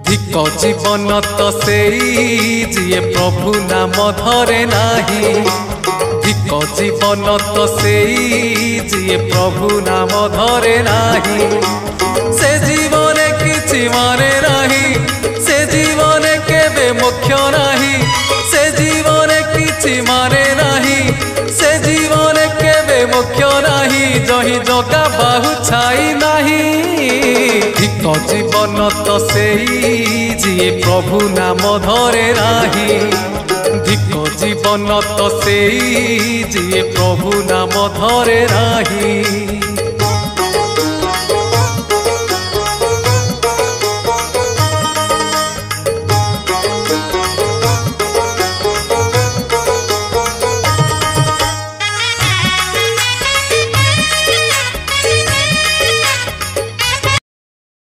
धिक जीवन तो सेई जिए प्रभु नाम धरे नाही। धिक जीवन तो सेई जिए प्रभु नाम धरे नाही। से जीवन किछि माने नाही, से जीवन केबे मोक्ष नाही। से जीवन किछि माने नाही, से जीवन केबे मोक्ष नाही। जही जगा बाहु छाई नाही। धिक जीवन तो सेई जिए प्रभु नाम धरे नाही। धिक जीवन तो सेई जिए प्रभु नाम धरे नाही।